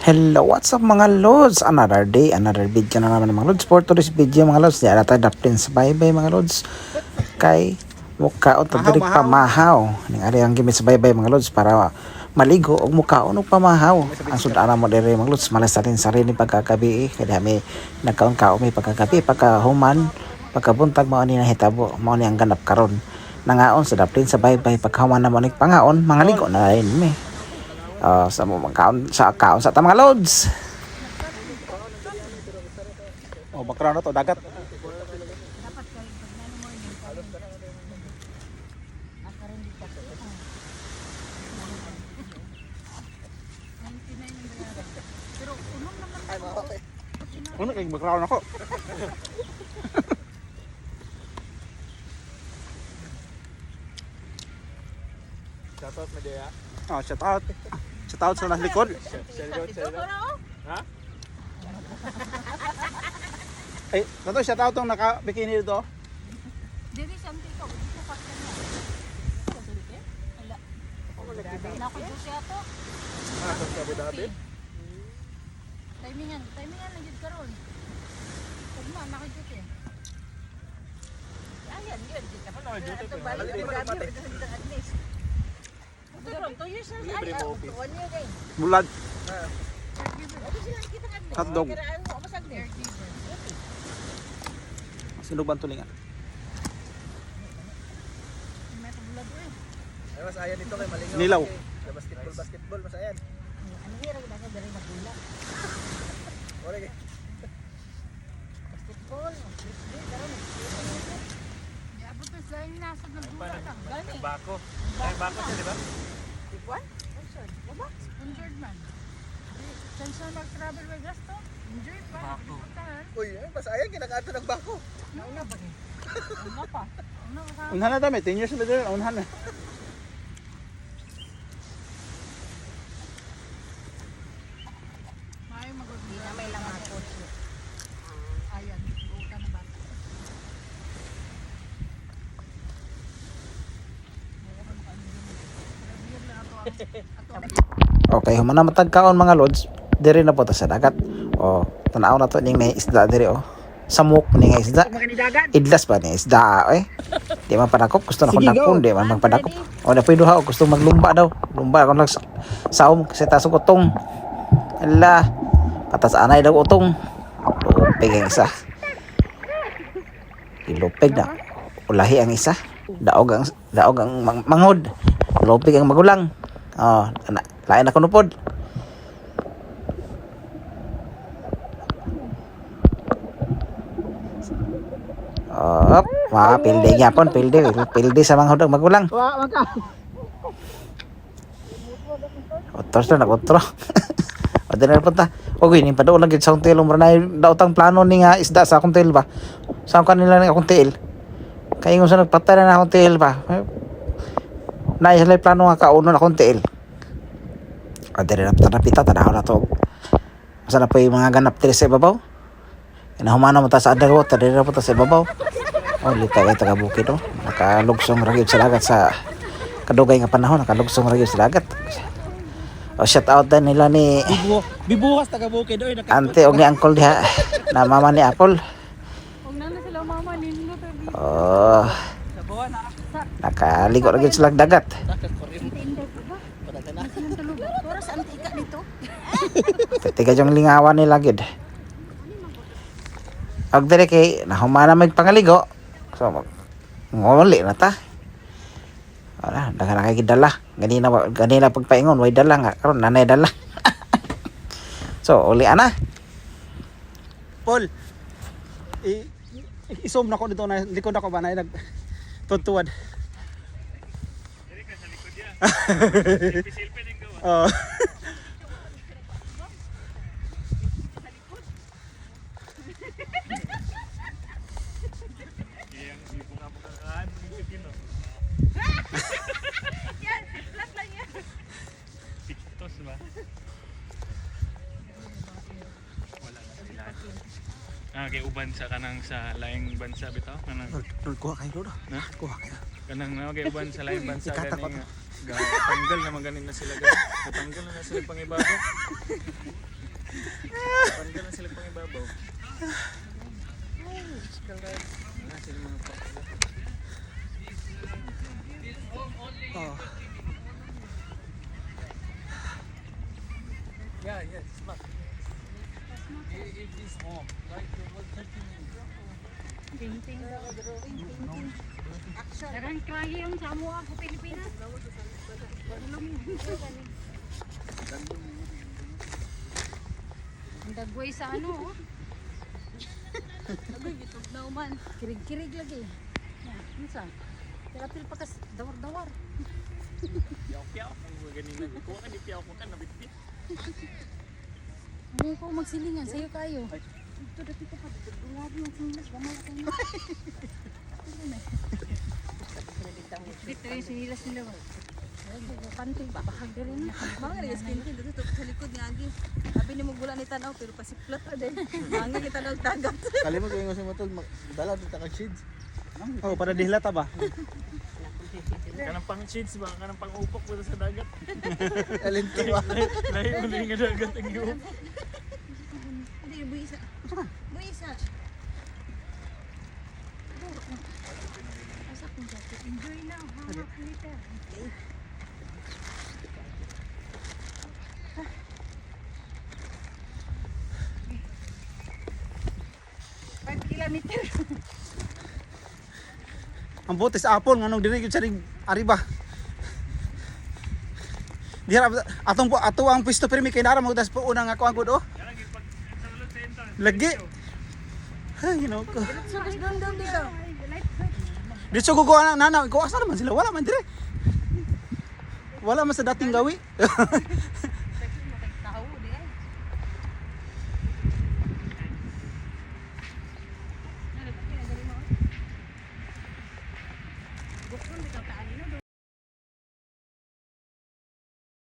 Hello, what's up mga lods? Another day, another video na naman mga lods. For today's video mga lods, di ala tayo dapin sa bye-bye mga lods. Kay mukhaon to diri pamahaw. Ning ari ang gimit sa bye-bye mga lods para maligo og mukhaon og pamahaw. Ang sudana mo diri mga lods, malas natin sarili pagkagabi kaya may nagkaon-kaon may pagkagabi, pagkahuman, pagkabuntag mao ni nahitabo, mao ni ang ganap karon. Nangaon sa dapin sa bye-bye pagkahuman na mo ning pangaon, mga ligo na rin me. Sa mga kaon sa tamang loads. Oh, background na to dagat. Ano kay background ako? Shout out Medea. Oh, shout out. Shout out sa nasa likod. Ha? Ay, nato shout out tong naka-bikini dito. Dili siya ko. Ito fakta niya. Wala. Na ko juice ato. Sa Abu Dhabi. Timingan lang jud karon. Tugma na ko juice. Ayan, yun. Ano na duty ko? Balik ni Gabi sa Agnes. Karon 2 years na ay. 1 year din. Bulad. Ano sila kita kan? Hotdog. Kiraan mo masag ni. Sino ba tulingan? May tabulad eh. Ay mas ayan dito kay Malingaw. Nilaw. Basketball mas ayan. Ano hira gid ako diri magula. Ore kay. Basketball. Frisbee karon. Ya abot pa sa nasa nagula lang. Gani. Bako. Ay bako siya di ba? Ikuan? Diba? Sponsored man. Saan mag-travel with gasto? Enjoy pa. Bako. Puntahan. Uy, mas ayan kinakato ng bako. Nauna ba eh? Nauna pa. Nauna pa. Unhan na dami, 10 years na dito, unhan na. May mag-uwi na may lang ako. Ayan. Buka na ba? Okay, human na matagkaon mga lods. Diri na po ta sa dagat. Oh, tanaw na to ning may isda diri oh. Samok ning isda. Idlas ba ni isda eh. Di man padakop, gusto na ko dakpon, di man magpadakop. O na pwede ha, gusto maglumba daw. Lumba kon lang saom kasi tasok utong. Ala, patas anay daw utong. Lupig ang isa. Ilupig na. Ulahi ang isa. Daog ang mangod. Lupig ang magulang. Oh, lain ako nupod. Oh, pilde gyapon, pilde sa mga hudog magulang. Otros na nagotro. O din na punta. Og ini pa daw lang gid sa hotel umra na daw tang plano ni nga isda sa hotel ba. Sa kanila ni hotel. Kay ingon sa nagpatay na hotel ba. Na ilay plano nga kauno na hotel. O din na napita tanaw na to. Asa na po yung mga ganap diri sa ibabaw. Inahumana mo ta sa underwater, diri na po ta sa ibabaw. Oh, litaw ay taga bukid oh. Nakalugsong ra gyud sa dagat sa kadugay nga panahon, nakalugsong ra gyud sa dagat. Oh, shout out din nila ni Bibukas taga bukid oy. Ante og ni Uncle diha na mama ni Apple. Huwag na sila mama ninyo. Oh, nakaligo ra gyud sila sa dagat. Oras ang tika dito. Tiga yung lingawan nila gyud. Og dire kay nahumana may pangaligo. So ngoli na ta. Wala, dagan na kay gidala. Ganina pagpaingon way dala nga karon nanay dala. So uli ana. Paul. Isom na ko dito na likod ako ba na nag tuntuad. Diri ka sa likod ya. Silpi ning gawa. Oh. Yang bunga-bungaan pipino. Yan, flat lang yan. TikTok ba? Wala na sila. Kay uban sa kanang sa laing bansa bitaw kanang Kuha kayo do. na Kuha kayo. kanang gay uban sa laing bansa Ikata ko ganing tanggal na maganin na sila ganing. Natanggal na sila pangibago. Parang lang sila pang ibabaw. Wala sila mga pakla. Oh. Yeah, yes, smart. It is home. Right, what 30 minutes. Painting. Darang krahe yung sa mo ako Pilipinas. Ang dagway sa ano oh. Dagway gitog na uman. Kirig-kirig lagi. Ya, unsa? Terapil pa kas dawar-dawar. Piyaw-piyaw. Ang mga ganina. Kuha ka ni piyaw ko ka, nabitbit. Ano ko magsilingan sa'yo kayo. Ito dati ko pa dagwag yung sinilas gamay ka na. Dito yung sinilas nila. Panting ba? Bahag na rin. Mga nga skin kin dito sa likod nga agi. Sabi ni mo gula ni tanaw pero pasiplat pa din. Mga ni tanaw dagat. Kalimot ko yung matol, dala dito kag shades. Oh, para dihlata ba? Kanang pang shades ba? Kanang pang upok mo sa dagat. Alinti ba? Lahi mo nga dagat ang iupok. Hindi buisa. Buisa. Asa kong jacket. Enjoy na. Hawak later. 5 kilometer. Ang butis apon nganong diri gyud sa ring ariba. Dira atong po ato ang pwesto pirmi kay nara magdas po unang ako ang oh. Lagi pag sa ulod center. Lagi. Ay, no ko. Sukas dondom dito. Dito ko kuha nana, ko asa man sila wala man dire. Wala man sa dating gawi. Tao di ay. Bukon dito ka ano do.